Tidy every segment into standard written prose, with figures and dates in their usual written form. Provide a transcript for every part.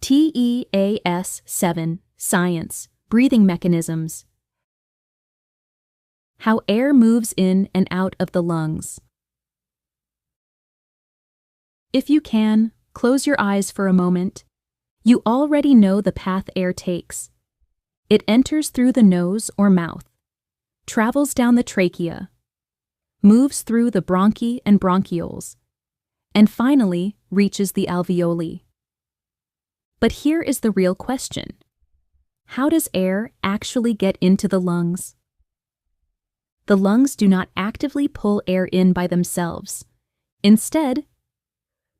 TEAS 7 Science, Breathing Mechanisms. How air moves in and out of the lungs. If you can, close your eyes for a moment. You already know the path air takes. It enters through the nose or mouth, travels down the trachea, moves through the bronchi and bronchioles, and finally reaches the alveoli. But here is the real question. How does air actually get into the lungs? The lungs do not actively pull air in by themselves. Instead,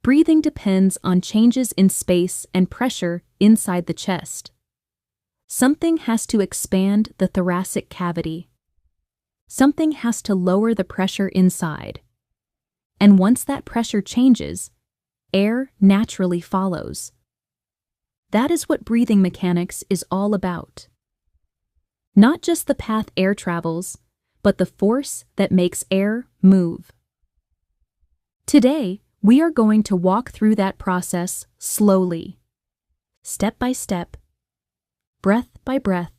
breathing depends on changes in space and pressure inside the chest. Something has to expand the thoracic cavity. Something has to lower the pressure inside. And once that pressure changes, air naturally follows. That is what breathing mechanics is all about. Not just the path air travels, but the force that makes air move. Today, we are going to walk through that process slowly, step by step, breath by breath.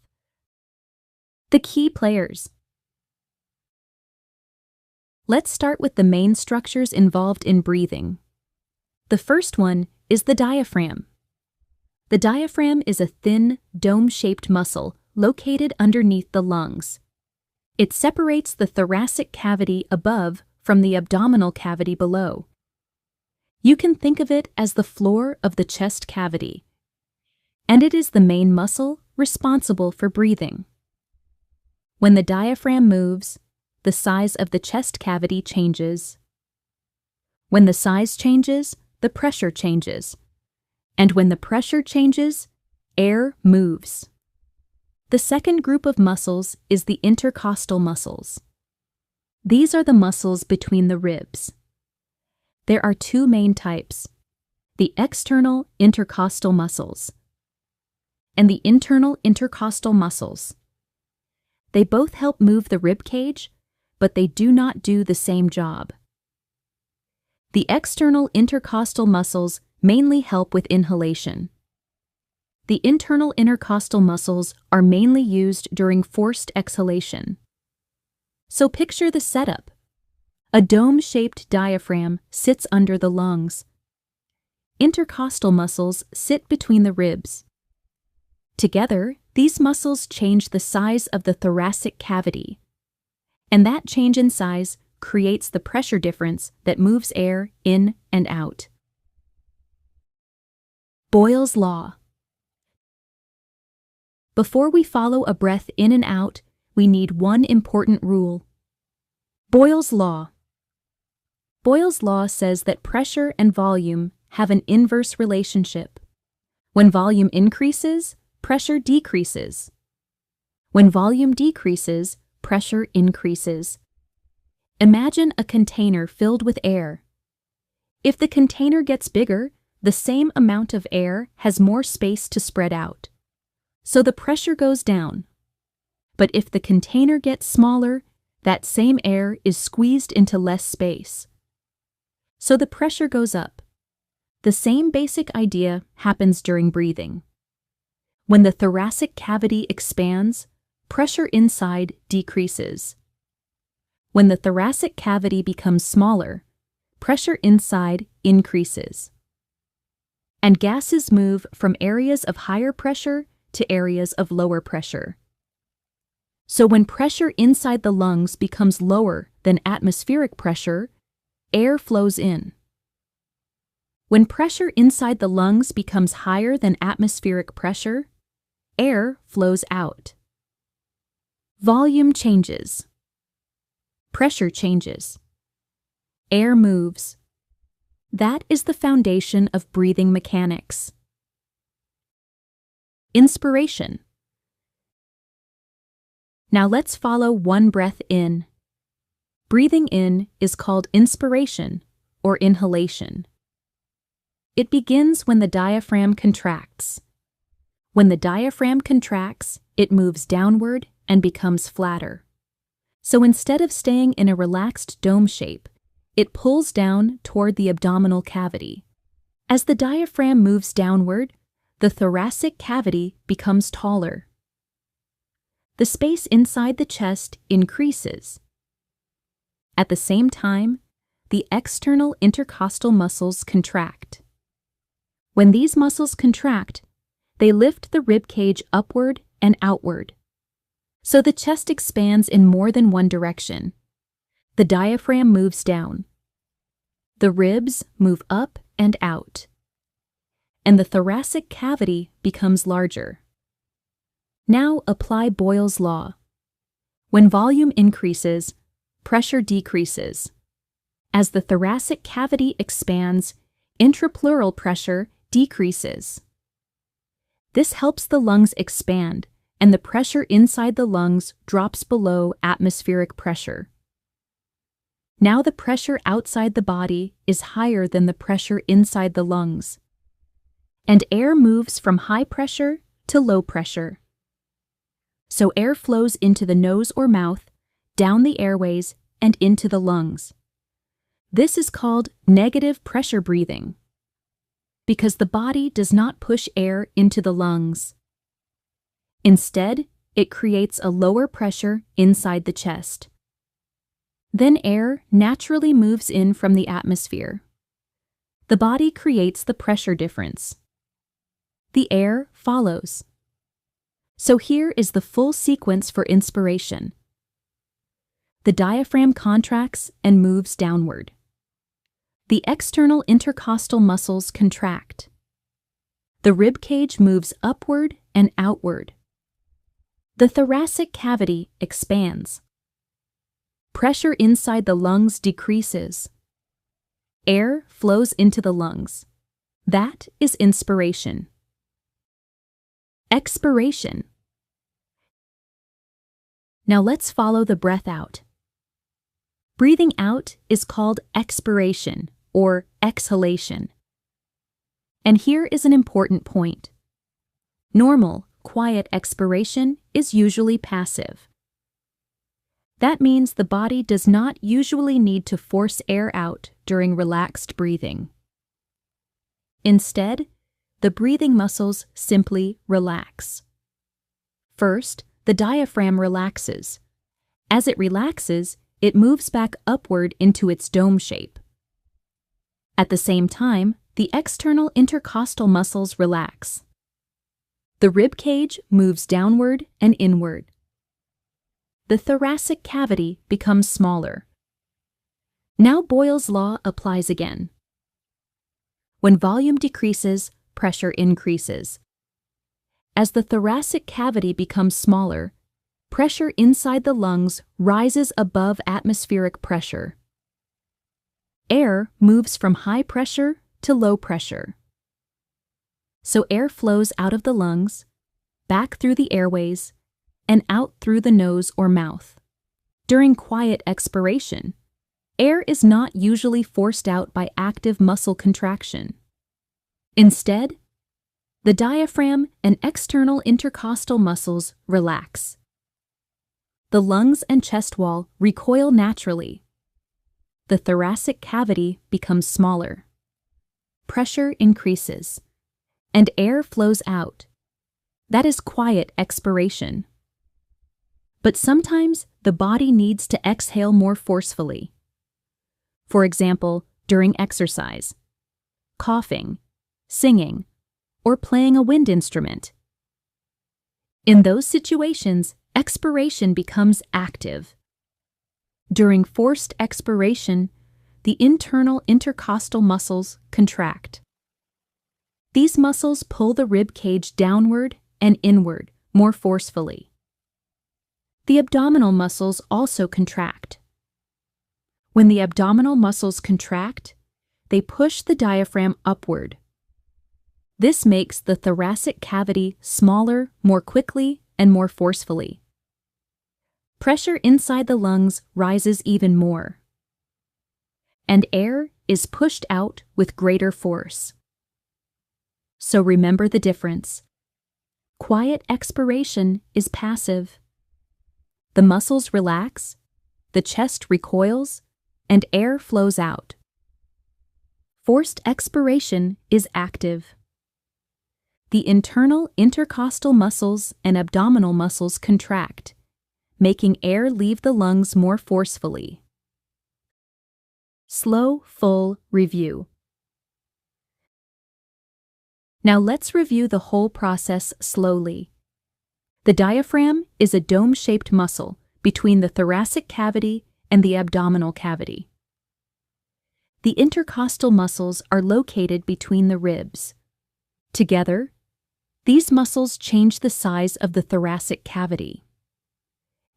The key players. Let's start with the main structures involved in breathing. The first one is the diaphragm. The diaphragm is a thin, dome-shaped muscle located underneath the lungs. It separates the thoracic cavity above from the abdominal cavity below. You can think of it as the floor of the chest cavity, and it is the main muscle responsible for breathing. When the diaphragm moves, the size of the chest cavity changes. When the size changes, the pressure changes. And when the pressure changes, air moves. The second group of muscles is the intercostal muscles. These are the muscles between the ribs. There are two main types, the external intercostal muscles and the internal intercostal muscles. They both help move the rib cage, but they do not do the same job. The external intercostal muscles mainly help with inhalation. The internal intercostal muscles are mainly used during forced exhalation. So picture the setup. A dome-shaped diaphragm sits under the lungs. Intercostal muscles sit between the ribs. Together, these muscles change the size of the thoracic cavity, and that change in size creates the pressure difference that moves air in and out. Boyle's Law. Before we follow a breath in and out, we need one important rule. Boyle's Law. Boyle's Law says that pressure and volume have an inverse relationship. When volume increases, pressure decreases. When volume decreases, pressure increases. Imagine a container filled with air. If the container gets bigger, the same amount of air has more space to spread out. So the pressure goes down. But if the container gets smaller, that same air is squeezed into less space. So the pressure goes up. The same basic idea happens during breathing. When the thoracic cavity expands, pressure inside decreases. When the thoracic cavity becomes smaller, pressure inside increases. And gases move from areas of higher pressure to areas of lower pressure. So when pressure inside the lungs becomes lower than atmospheric pressure, air flows in. When pressure inside the lungs becomes higher than atmospheric pressure, air flows out. Volume changes. Pressure changes. Air moves. That is the foundation of breathing mechanics. Inspiration. Now let's follow one breath in. Breathing in is called inspiration or inhalation. It begins when the diaphragm contracts. When the diaphragm contracts, it moves downward and becomes flatter. So instead of staying in a relaxed dome shape, it pulls down toward the abdominal cavity. As the diaphragm moves downward, the thoracic cavity becomes taller. The space inside the chest increases. At the same time, the external intercostal muscles contract. When these muscles contract, they lift the rib cage upward and outward. So the chest expands in more than one direction. The diaphragm moves down. The ribs move up and out. And the thoracic cavity becomes larger. Now apply Boyle's law. When volume increases, pressure decreases. As the thoracic cavity expands, intrapleural pressure decreases. This helps the lungs expand, and the pressure inside the lungs drops below atmospheric pressure. Now the pressure outside the body is higher than the pressure inside the lungs, and air moves from high pressure to low pressure. So air flows into the nose or mouth, down the airways, and into the lungs. This is called negative pressure breathing, because the body does not push air into the lungs. Instead, it creates a lower pressure inside the chest. Then air naturally moves in from the atmosphere. The body creates the pressure difference. The air follows. So here is the full sequence for inspiration. The diaphragm contracts and moves downward. The external intercostal muscles contract. The rib cage moves upward and outward. The thoracic cavity expands. Pressure inside the lungs decreases. Air flows into the lungs. That is inspiration. Expiration. Now let's follow the breath out. Breathing out is called expiration or exhalation. And here is an important point. Normal, quiet expiration is usually passive. That means the body does not usually need to force air out during relaxed breathing. Instead, the breathing muscles simply relax. First, the diaphragm relaxes. As it relaxes, it moves back upward into its dome shape. At the same time, the external intercostal muscles relax. The rib cage moves downward and inward. The thoracic cavity becomes smaller. Now Boyle's law applies again. When volume decreases, pressure increases. As the thoracic cavity becomes smaller, pressure inside the lungs rises above atmospheric pressure. Air moves from high pressure to low pressure. So air flows out of the lungs, back through the airways, and out through the nose or mouth. During quiet expiration, air is not usually forced out by active muscle contraction. Instead, the diaphragm and external intercostal muscles relax. The lungs and chest wall recoil naturally. The thoracic cavity becomes smaller. Pressure increases, and air flows out. That is quiet expiration. But sometimes the body needs to exhale more forcefully. For example, during exercise, coughing, singing, or playing a wind instrument. In those situations, expiration becomes active. During forced expiration, the internal intercostal muscles contract. These muscles pull the rib cage downward and inward more forcefully. The abdominal muscles also contract. When the abdominal muscles contract, they push the diaphragm upward. This makes the thoracic cavity smaller more quickly and more forcefully. Pressure inside the lungs rises even more, and air is pushed out with greater force. So remember the difference. Quiet expiration is passive. The muscles relax, the chest recoils, and air flows out. Forced expiration is active. the internal intercostal muscles and abdominal muscles contract, making air leave the lungs more forcefully. Slow, full review. Now let's review the whole process slowly. The diaphragm is a dome-shaped muscle between the thoracic cavity and the abdominal cavity. The intercostal muscles are located between the ribs. Together, these muscles change the size of the thoracic cavity.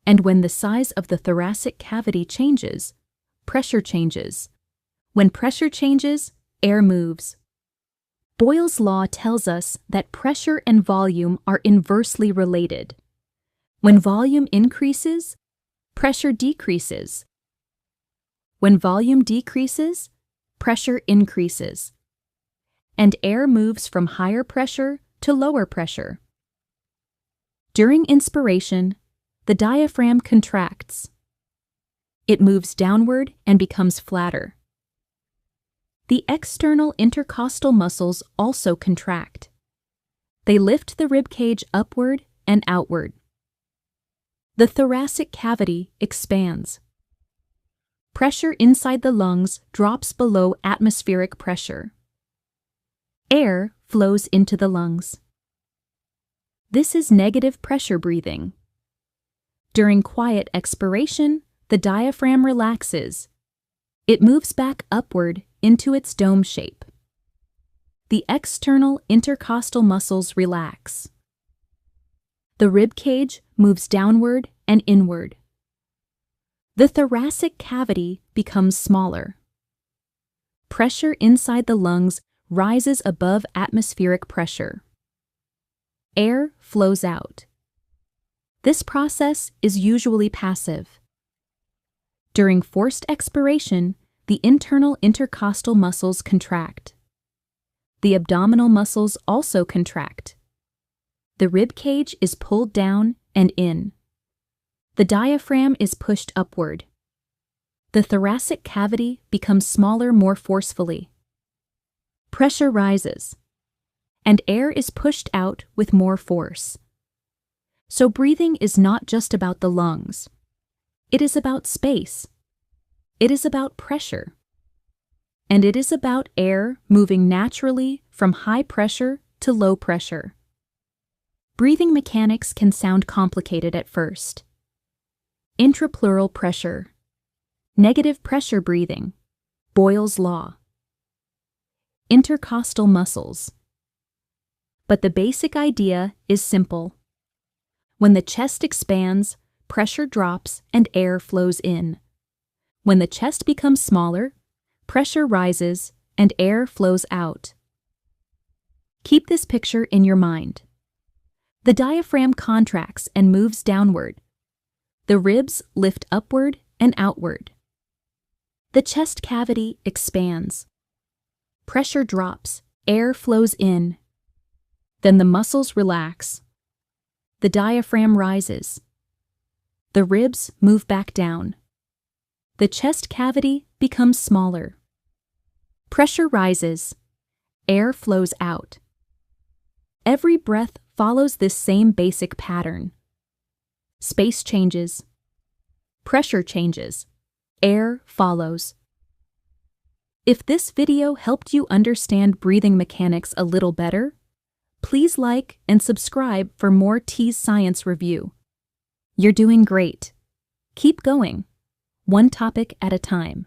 And when the size of the thoracic cavity changes, pressure changes. When pressure changes, air moves. Boyle's law tells us that pressure and volume are inversely related. When volume increases, pressure decreases. When volume decreases, pressure increases. And air moves from higher pressure to lower pressure. During inspiration, the diaphragm contracts. It moves downward and becomes flatter. The external intercostal muscles also contract. They lift the rib cage upward and outward. The thoracic cavity expands. Pressure inside the lungs drops below atmospheric pressure. Air flows into the lungs. This is negative pressure breathing. During quiet expiration, the diaphragm relaxes. It moves back upward into its dome shape. The external intercostal muscles relax. The rib cage moves downward and inward. The thoracic cavity becomes smaller. Pressure inside the lungs rises above atmospheric pressure. Air flows out. This process is usually passive. During forced expiration, the internal intercostal muscles contract. The abdominal muscles also contract. The rib cage is pulled down and in. The diaphragm is pushed upward. The thoracic cavity becomes smaller more forcefully. Pressure rises, and air is pushed out with more force. So breathing is not just about the lungs. It is about space. It is about pressure. And it is about air moving naturally from high pressure to low pressure. Breathing mechanics can sound complicated at first. Intrapleural pressure. Negative pressure breathing. Boyle's law. Intercostal muscles. But the basic idea is simple. When the chest expands, pressure drops and air flows in. When the chest becomes smaller, pressure rises and air flows out. Keep this picture in your mind. The diaphragm contracts and moves downward. The ribs lift upward and outward. The chest cavity expands. Pressure drops, air flows in. Then the muscles relax. The diaphragm rises. The ribs move back down. The chest cavity becomes smaller. Pressure rises. Air flows out. Every breath follows this same basic pattern. Space changes. Pressure changes. Air follows. If this video helped you understand breathing mechanics a little better, please like and subscribe for more TEAS Science Review. You're doing great. Keep going, one topic at a time.